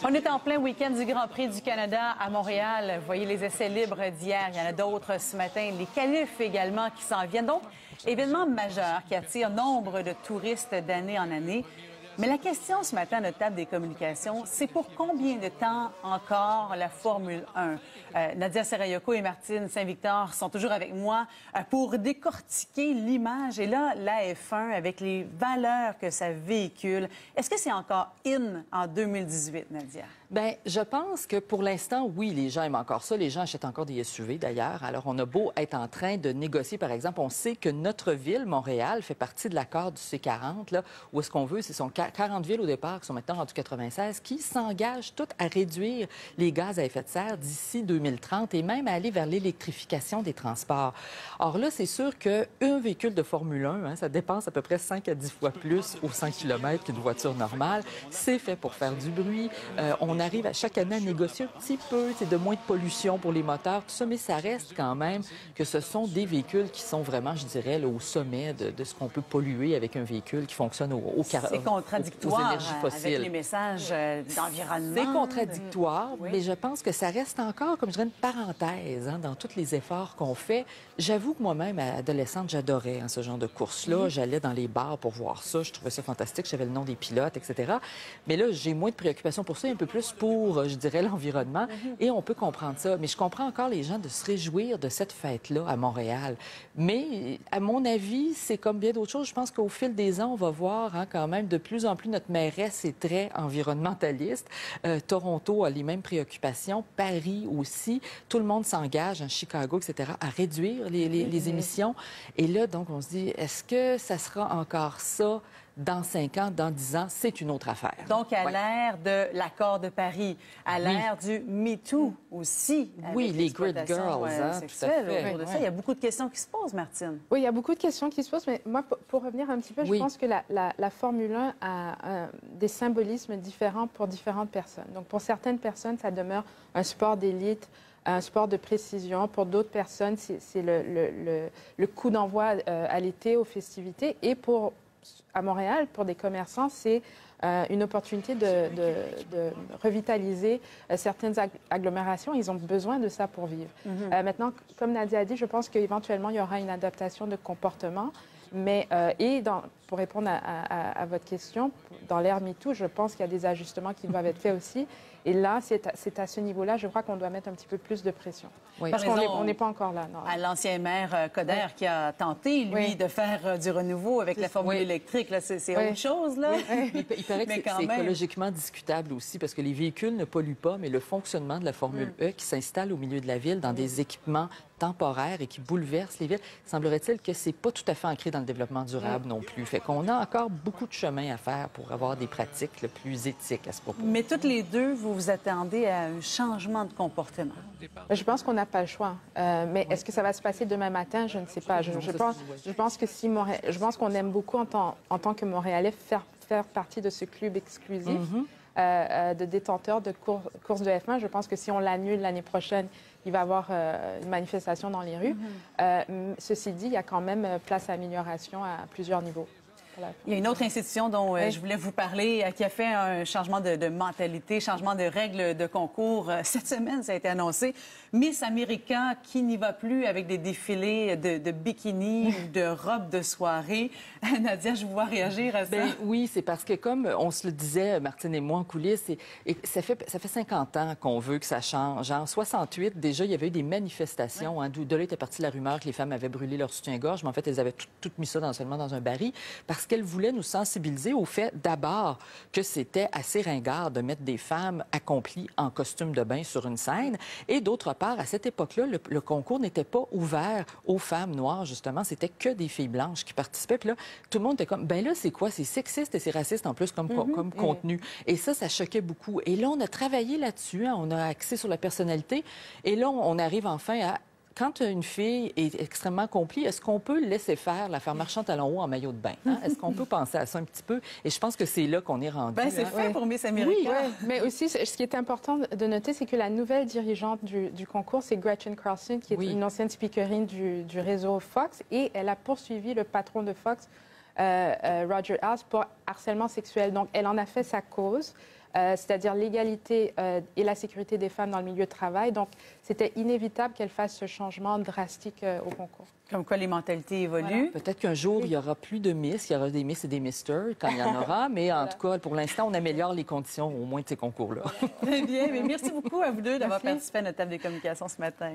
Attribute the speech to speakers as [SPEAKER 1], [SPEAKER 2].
[SPEAKER 1] On est en plein week-end du Grand Prix du Canada à Montréal. Vous voyez les essais libres d'hier. Il y en a d'autres ce matin. Les qualifs également qui s'en viennent. Donc, événement majeur qui attire nombre de touristes d'année en année. Mais la question ce matin à notre table des communications, c'est pour combien de temps encore la Formule 1? Nadia Serayoko et Martine Saint-Victor sont toujours avec moi pour décortiquer l'image. Et là, la F1, avec les valeurs que ça véhicule, est-ce que c'est encore in en 2018, Nadia?
[SPEAKER 2] Bien, je pense que pour l'instant, oui, les gens aiment encore ça. Les gens achètent encore des SUV, d'ailleurs. Alors, on a beau être en train de négocier, par exemple, on sait que notre ville, Montréal, fait partie de l'accord du C40, là, où est-ce qu'on veut, ce sont 40 villes au départ, qui sont maintenant rendues 96, qui s'engagent toutes à réduire les gaz à effet de serre d'ici 2030 et même à aller vers l'électrification des transports. Or là, c'est sûr qu'un véhicule de Formule 1, ça dépense à peu près 5 à 10 fois plus au 100 km qu'une voiture normale. C'est fait pour faire du bruit. On arrive à chaque année à négocier un petit peu, de moins de pollution pour les moteurs, tout ça, mais ça reste quand même que ce sont des véhicules qui sont vraiment, je dirais, là, au sommet de ce qu'on peut polluer avec un véhicule qui fonctionne
[SPEAKER 1] C'est contradictoire
[SPEAKER 2] aux énergies fossiles.
[SPEAKER 1] avec les messages d'environnement.
[SPEAKER 2] C'est contradictoire, mais je pense que ça reste encore, comme je dirais, une parenthèse dans tous les efforts qu'on fait. J'avoue que moi-même, adolescente, j'adorais ce genre de course-là. J'allais dans les bars pour voir ça. Je trouvais ça fantastique. J'avais le nom des pilotes, etc. Mais là, j'ai moins de préoccupations pour ça, un peu plus pour, je dirais, l'environnement. Et on peut comprendre ça. Mais je comprends encore les gens de se réjouir de cette fête-là à Montréal. Mais, à mon avis, c'est comme bien d'autres choses. Je pense qu'au fil des ans, on va voir quand même de plus en plus notre mairesse est très environnementaliste. Toronto a les mêmes préoccupations. Paris aussi. Tout le monde s'engage, Chicago, etc., à réduire les émissions. Et là, donc, on se dit, est-ce que ça sera encore ça dans 5 ans, dans 10 ans? C'est une autre affaire.
[SPEAKER 1] Donc, à l'ère de l'accord de Paris, à l'ère du MeToo aussi.
[SPEAKER 2] Oui, les Grid Girls,
[SPEAKER 1] sexuelle, tout à fait. Autour de ça, il y a beaucoup de questions qui se posent, Martine.
[SPEAKER 3] Oui, il y a beaucoup de questions qui se posent, mais moi, pour revenir un petit peu, je pense que la Formule 1 a des symbolismes différents pour différentes personnes. Donc, pour certaines personnes, ça demeure un sport d'élite, un sport de précision. Pour d'autres personnes, c'est le coup d'envoi à l'été, aux festivités. Et à Montréal, pour des commerçants, c'est une opportunité de revitaliser certaines agglomérations. Ils ont besoin de ça pour vivre. Maintenant, comme Nadia a dit, je pense qu'éventuellement, il y aura une adaptation de comportement. Mais, pour répondre à votre question, dans l'ère MeToo, je pense qu'il y a des ajustements qui doivent être faits aussi. Et là, c'est à ce niveau-là, je crois qu'on doit mettre un petit peu plus de pression. Oui. Parce qu'on n'est pas encore là. Non.
[SPEAKER 1] À l'ancien maire Coder qui a tenté, lui, de faire du renouveau avec la formule électrique. Là, c'est autre chose, là.
[SPEAKER 2] Il paraît que c'est écologiquement discutable aussi, parce que les véhicules ne polluent pas, mais le fonctionnement de la Formule E qui s'installe au milieu de la ville dans des équipements temporaires et qui bouleversent les villes, semblerait-il que c'est pas tout à fait ancré dans le développement durable non plus. Fait qu'on a encore beaucoup de chemin à faire pour avoir des pratiques plus éthiques à ce propos.
[SPEAKER 1] Mais toutes les deux, vous vous attendez à un changement de comportement?
[SPEAKER 3] Je pense qu'on n'a pas le choix. Mais est-ce que ça va se passer demain matin? Je ne sais pas. Je pense que je pense qu'on aime beaucoup en tant que Montréalais faire partie de ce club exclusif. De détenteurs de courses de F1. Je pense que si on l'annule l'année prochaine, il va y avoir une manifestation dans les rues. Ceci dit, il y a quand même place à amélioration à plusieurs niveaux.
[SPEAKER 1] Il y a une autre institution dont je voulais vous parler qui a fait un changement de mentalité, changement de règles de concours. Cette semaine, ça a été annoncé. Miss America qui n'y va plus avec des défilés de bikini ou de robes de soirée. Nadia, je vous vois réagir à ça.
[SPEAKER 2] Oui, c'est parce que comme on se le disait, Martine et moi, en coulisses, ça fait 50 ans qu'on veut que ça change. En 68, déjà, il y avait eu des manifestations. De là était partie la rumeur que les femmes avaient brûlé leur soutien-gorge, mais en fait, elles avaient tout mis ça seulement dans un baril parce qu'elle voulait nous sensibiliser au fait, d'abord, que c'était assez ringard de mettre des femmes accomplies en costume de bain sur une scène. Et d'autre part, à cette époque-là, le concours n'était pas ouvert aux femmes noires, justement. C'était que des filles blanches qui participaient. Puis là, tout le monde était comme, ben là, c'est quoi? C'est sexiste et c'est raciste en plus comme contenu. Et ça choquait beaucoup. Et là, on a travaillé là-dessus. On a axé sur la personnalité. Et là, on arrive enfin à... Quand une fille est extrêmement accomplie, est-ce qu'on peut laisser faire, la faire marcher en talons hauts en maillot de bain? Est-ce qu'on peut penser à ça un petit peu? Et je pense que c'est là qu'on est rendu.
[SPEAKER 1] C'est fait pour Miss America.
[SPEAKER 3] Oui, mais aussi, ce qui est important de noter, c'est que la nouvelle dirigeante du concours, c'est Gretchen Carlson, qui est une ancienne speakerine du réseau Fox, et elle a poursuivi le patron de Fox, Roger Ailes, pour harcèlement sexuel. Donc, elle en a fait sa cause. c'est-à-dire l'égalité et la sécurité des femmes dans le milieu de travail. Donc, c'était inévitable qu'elle fasse ce changement drastique au concours.
[SPEAKER 1] Comme quoi les mentalités évoluent.
[SPEAKER 2] Voilà. Peut-être qu'un jour, il y aura plus de Miss, il y aura des Miss et des Misters quand il y en aura, mais en tout cas, pour l'instant, on améliore les conditions au moins de ces concours-là.
[SPEAKER 1] Très bien, mais merci beaucoup à vous deux d'avoir participé à notre table de communication ce matin.